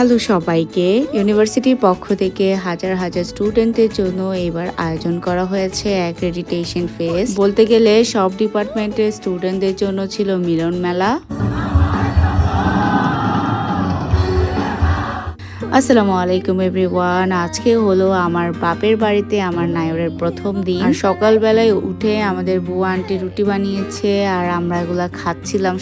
Hello সবাইকে, ইউনিভার্সিটির পক্ষ থেকে হাজার হাজার স্টুডেন্টদের জন্য এবার আয়োজন করা হয়েছে অ্যাক্রেডিটেশন ফেস্ট। বলতে গেলে সব ডিপার্টমেন্টের স্টুডেন্টদের জন্য ছিল মিলন মেলা। আসসালামু আলাইকুম এভরিওয়ান। আজকে হলো আমার বাপের বাড়িতে আমার নায়রের প্রথম দিন। আর সকালবেলায় উঠে আমাদের বুয়া আন্টি রুটি বানিয়েছে আর আমরা এগুলা খাচ্ছিলাম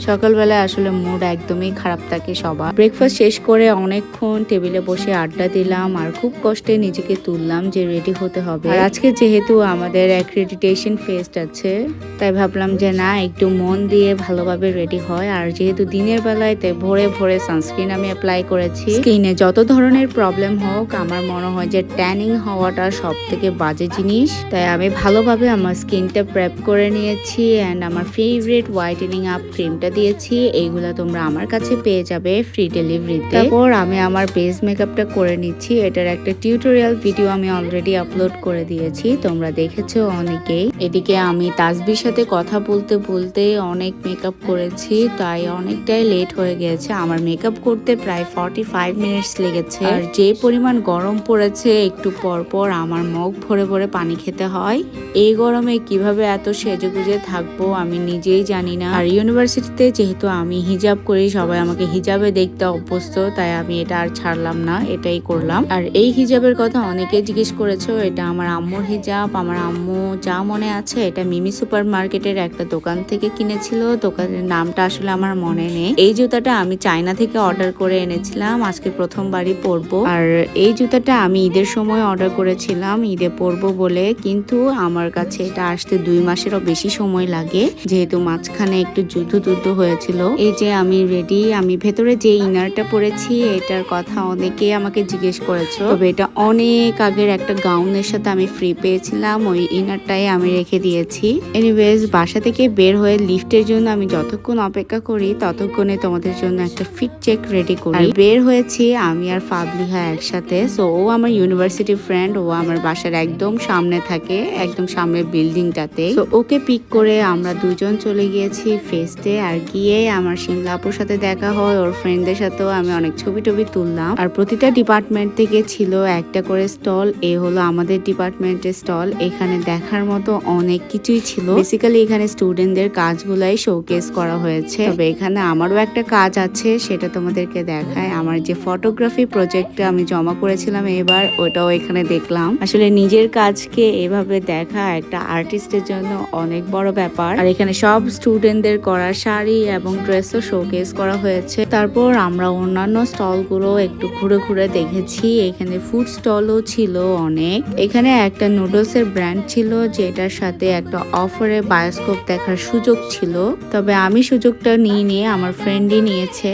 সকালবেলায় আসলে মুড একদমই খারাপ থাকে সবার। ব্রেকফাস্ট শেষ করে অনেকক্ষণ টেবিলে বসে আড্ডা দিলাম আর খুব কষ্টে নিজেকে তুললাম যে রেডি হতে হবে। আর আজকে যেহেতু আমাদের অ্যাক্রেডিটেশন ফেস্ট আছে, তাই ভাবলাম যে না, একটু মন দিয়ে ভালোভাবে রেডি হয়। আর যেহেতু দিনের বেলায়, তাই ভোরে ভোরে সানস্ক্রিন আমি অ্যাপ্লাই করেছি। স্কিনে যত ধরনের প্রবলেম হোক, আমার মনে হয় যে ট্যানিং হওয়াটা সব থেকে বাজে জিনিস। তাই আমি ভালোভাবে আমার স্কিনটা প্রেপ করে নিয়েছি অ্যান্ড আমার ফেভারিট হোয়াইটেনিং আপ ক্রিমটা দিয়েছি। এইগুলা তোমরা আমার কাছে পেয়ে যাবে ফ্রি ডেলিভারিতে। তারপর আমি আমার বেস মেকআপটা করে নিচ্ছি। এটার একটা টিউটোরিয়াল ভিডিও আমি অলরেডি আপলোড করে দিয়েছি, তোমরা দেখেছো অনেকেই। এদিকে আমি তাসবির সাথে কথা বলতে বলতে অনেক মেকআপ করেছি, তাই অনেকটাই লেট হয়ে গেছে। আমার মেকআপ করতে প্রায় 45 মিনিটস লেগেছে। আর যে পরিমাণ গরম পড়েছে, একটু পর পর আমার মুখ ভরে ভরে পানি খেতে হয়। এই গরমে কিভাবে এত সেজেগুজে থাকবো আমি নিজেই জানি না। আর ইউনিভার্সিটিতে যেহেতু আমি হিজাব করি, সবাই আমাকে হিজাবে দেখতে অভ্যস্ত, তাই আমি এটা আর ছাড়লাম না, এটাই করলাম। আর এই হিজাবের কথা অনেকে জিজ্ঞেস করেছো। এটা আমার আম্মুর হিজাব। আমার আম্মু যা মনে আছে এটা মিমি সুপার মার্কেটের একটা দোকান থেকে কিনেছিল। দোকানের নামটা আসলে আমার মনে নেই। এই জুতাটা আমি চায়না থেকে অর্ডার করে এনেছিলাম, আজকে প্রথমবারই পরবো। আর এই জুতাটা আমি ঈদের সময় অর্ডার করেছিলাম ঈদে পরবো বলে, কিন্তু আমার কাছে এটা আসতে 2 মাসেরও বেশি সময় লাগে, যেহেতু মাঝখানে একটু যুদ্ধ হয়েছিল। এই যে আমি রেডি। আমি ভেতরে যে ইনারটা পরেছি, এটার কথা অনেকে আমাকে জিজ্ঞেস করেছো। তবে এটা অনেক আগের একটা গাউনের সাথে আমি ফ্রি পেয়েছিলাম, ওই ইনারটাই আমি রেখে দিয়েছি। এনিওয়েজ, বাসা থেকে বের হয়ে লিফটের জন্য আমি যতক্ষণ অপেক্ষা করি, ততক্ষণে তোমাদের জন্য একটা ফিট চেক রেডি করি। বের হয়েছি আমি আর ফাবলিহা একসাথে। সো ও আমার ইউনিভার্সিটি ফ্রেন্ড, ও আমার বাসার একদম সামনে থাকে, একদম সামনের বিল্ডিংটাতে। তো ওকে পিক করে আমরা দুজন চলে গিয়েছি ফেস্টে। আর গিয়ে আমার শিমলা আপুর সাথে দেখা হয়, ওর ফ্রেন্ডদের সাথেও আমি অনেক ছবি টবি তুললাম। আর প্রতিটা ডিপার্টমেন্ট থেকে ছিল একটা করে স্টল। এ হলো আমাদের ডিপার্টমেন্টের স্টল। এখানে দেখার মতো অনেক কিছুই ছিল। বেসিক্যালি এখানে স্টুডেন্টদের কাজগুলাই শোকেস করা হয়েছে। তবে এখানে আমারও একটা কাজ আছে, সেটা তোমাদেরকে দেখায়। আমার যে ফটোগ্রাফি প্রজেক্টটা আমি জমা করেছিলাম এবার, ওটাও এখানে দেখলাম। আসলে নিজের কাজকে এভাবে দেখা একটা আর্টিস্টের জন্য অনেক বড় ব্যাপার। আর এখানে সব স্টুডেন্টদের করা শাড়ি এবং ড্রেসও শোকেস করা হয়েছে। তারপর আমরা অন্যান্য স্টলগুলো একটু ঘুরে ঘুরে দেখেছি। এখানে ফুড স্টলও ছিল অনেক। এখানে একটা নুডলসের ব্র্যান্ড ছিল, যেটার সাথে একটা অফারে বায়োস্কোপ দেখার সুযোগ ছিল। তবে আমি সুযোগটা নিয়ে আমার ফ্রেন্ডই নিয়েছে।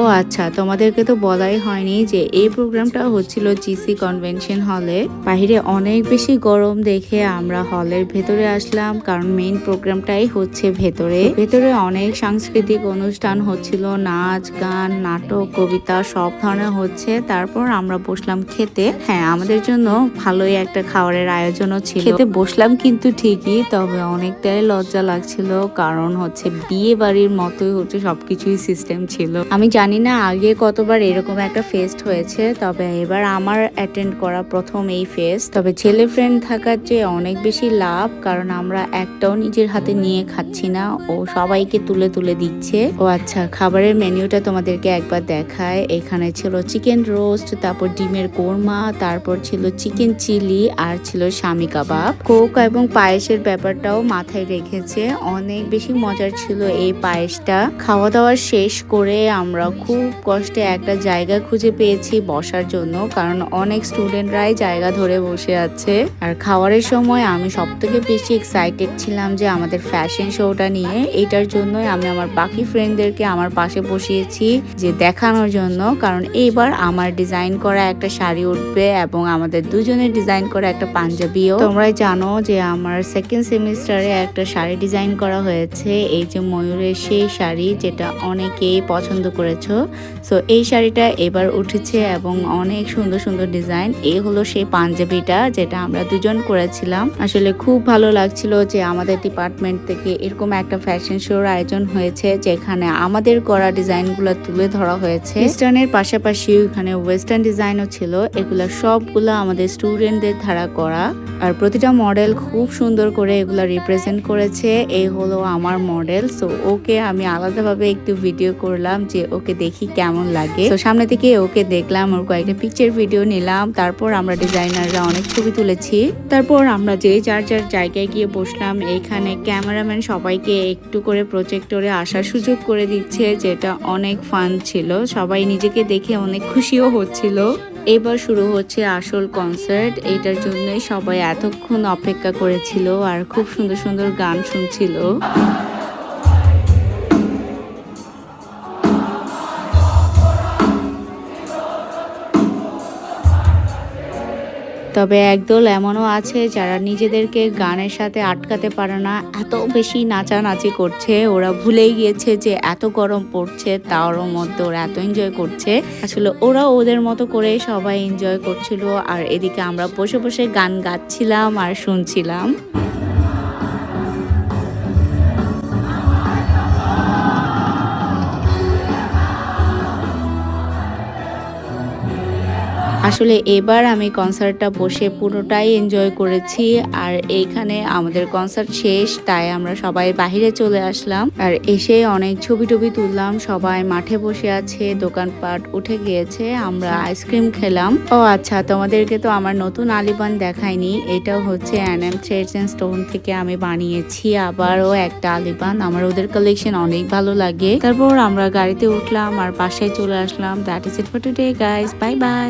ও আচ্ছা, তোমাদেরকে তো বলাই হয়নি যে এই প্রোগ্রামটা হচ্ছিল জিসি কনভেনশন হলে। বাহিরে অনেক বেশি গরম দেখে আমরা হলের ভেতরে আসলাম, কারণ মেইন প্রোগ্রামটাই হচ্ছে ভেতরে অনেক সাংস্কৃতিক অনুষ্ঠান হচ্ছিল, নাচ গান নাটক কবিতা সব ধরনের হচ্ছে। তারপর আমরা বসলাম খেতে। হ্যাঁ, আমাদের জন্য ভালোই একটা খাবারের আয়োজনও ছিল। খেতে বসলাম কিন্তু ঠিকই, তবে অনেকটাই লজ্জা লাগছিল, কারণ হচ্ছে বিয়ে বাড়ির মতোই হচ্ছে সবকিছুই সিস্টেম ছিল। আমি জানি না আগে কতবার এরকম একটা ফেস্ট হয়েছে, তবে এবার আমার অ্যাটেন্ড করা প্রথম এই ফেস্ট। তবে ছেলে ফ্রেন্ড থাকার চেয়ে অনেক বেশি লাভ, কারণ আমরা একটাও নিজের হাতে নিয়ে খাচ্ছি না, ও সবাইকে তুলে তুলে দিচ্ছে। ও আচ্ছা, খাবারের মেনুটা তোমাদেরকে একবার দেখায়। এখানে ছিল চিকেন রোস্ট, তারপর ডিমের কোরমা, তারপর ছিল চিকেন চিলি, আর ছিল শামি কাবাব। কোক এবং পায়েসের ব্যাপারটাও মাথায় রেখেছে। অনেক বেশি মজার ছিল এই পায়েসটা। খাওয়া দাওয়া শেষ করে আমরা খুব কষ্টে একটা জায়গা খুঁজে পেয়েছি বসার জন্য, কারণ অনেক স্টুডেন্টরাই জায়গা ধরে বসে আছে। আর খাওয়ারের সময় আমি সব থেকে বেশি এক্সাইটেড ছিলাম যে আমাদের ফ্যাশন শোটা নিয়ে। এটার জন্যই আমি আমার বাকি ফ্রেন্ডদেরকে আমার পাশে বসিয়েছি, যে দেখানোর জন্য, কারণ এইবার আমার ডিজাইন করা একটা শাড়ি উঠবে এবং আমাদের দুজনের ডিজাইন করা একটা পাঞ্জাবিও। তোমরাই জানো যে আমার সেকেন্ড সেমিস্টারে একটা শাড়ি ডিজাইন করা হয়েছে, এই যে ময়ূরের সেই শাড়ি, যেটা অনেকেই পছন্দ করেছে। সো এই শাড়িটা এবার উঠেছে এবং অনেক সুন্দর সুন্দর ডিজাইন। এই হলো সেই পাঞ্জাবিটা যেটা আমরা দুজন করেছিলাম। আসলে খুব ভালো লাগছিল যে আমাদের ডিপার্টমেন্ট থেকে এরকম একটা ফ্যাশন শোর আয়োজন হয়েছে যেখানে আমাদের করা ডিজাইনগুলো তুলে ধরা হয়েছে। ইস্টার্নের পাশাপাশি এখানে ওয়েস্টার্ন ডিজাইনও ছিল। এগুলা সবগুলো আমাদের স্টুডেন্টদের দ্বারা করা, আর প্রতিটা মডেল খুব সুন্দর করে এগুলা রিপ্রেজেন্ট করেছে। এই হলো আমার মডেল। সো ওকে আমি আলাদাভাবে একটু ভিডিও করলাম যে ওকে দেখি কেমন লাগে। তো সামনে থেকে ওকে দেখলাম, ওর কয়েকটা পিকচার ভিডিও নিলাম। তারপর আমরা ডিজাইনাররা অনেক ছবি তুলেছি। তারপর আমরা যে যার যার জায়গায় গিয়ে বসলাম। এখানে ক্যামেরাম্যান সবাইকে একটু করে প্রজেক্টরে আসার সুযোগ করে দিচ্ছে, যেটা অনেক ফান ছিল। সবাই নিজেকে দেখে অনেক খুশিও হচ্ছিল। এবার শুরু হচ্ছে আসল কনসার্ট। এটার জন্যই সবাই এতক্ষণ অপেক্ষা করেছিল আর খুব সুন্দর সুন্দর গান শুনছিল। তবে একদল এমনও আছে যারা নিজেদেরকে গানের সাথে আটকাতে পারে না, এত বেশি নাচানাচি করছে। ওরা ভুলেই গিয়েছে যে এত গরম পড়ছে, তার মধ্যে ওরা এত এনজয় করছে। আসলে ওরা ওদের মতো করে সবাই এনজয় করছিল, আর এদিকে আমরা বসে বসে গান গাচ্ছিলাম আর শুনছিলাম। আসলে এবার আমি কনসার্টটা বসে পুরোটাই এনজয় করেছি। আর এইখানে আমাদের কনসার্ট শেষ, তাই আমরা সবাই বাহিরে চলে আসলাম। আর এসে অনেক ছবি টবি তুললাম। সবাই মাঠে বসে আছে, দোকানপাট উঠে গিয়েছে, আমরা আইসক্রিম খেলাম। ও আচ্ছা, তোমাদেরকে তো আমার নতুন আলিবান দেখাইনি। এটাও হচ্ছে NM থ্রেডস এন্ড স্টোন থেকে আমি বানিয়েছি আবারও একটা আলিবান। আমার ওদের কালেকশন অনেক ভালো লাগে। তারপর আমরা গাড়িতে উঠলাম আর বাসায় চলে আসলাম। That is it for today guys, bye by.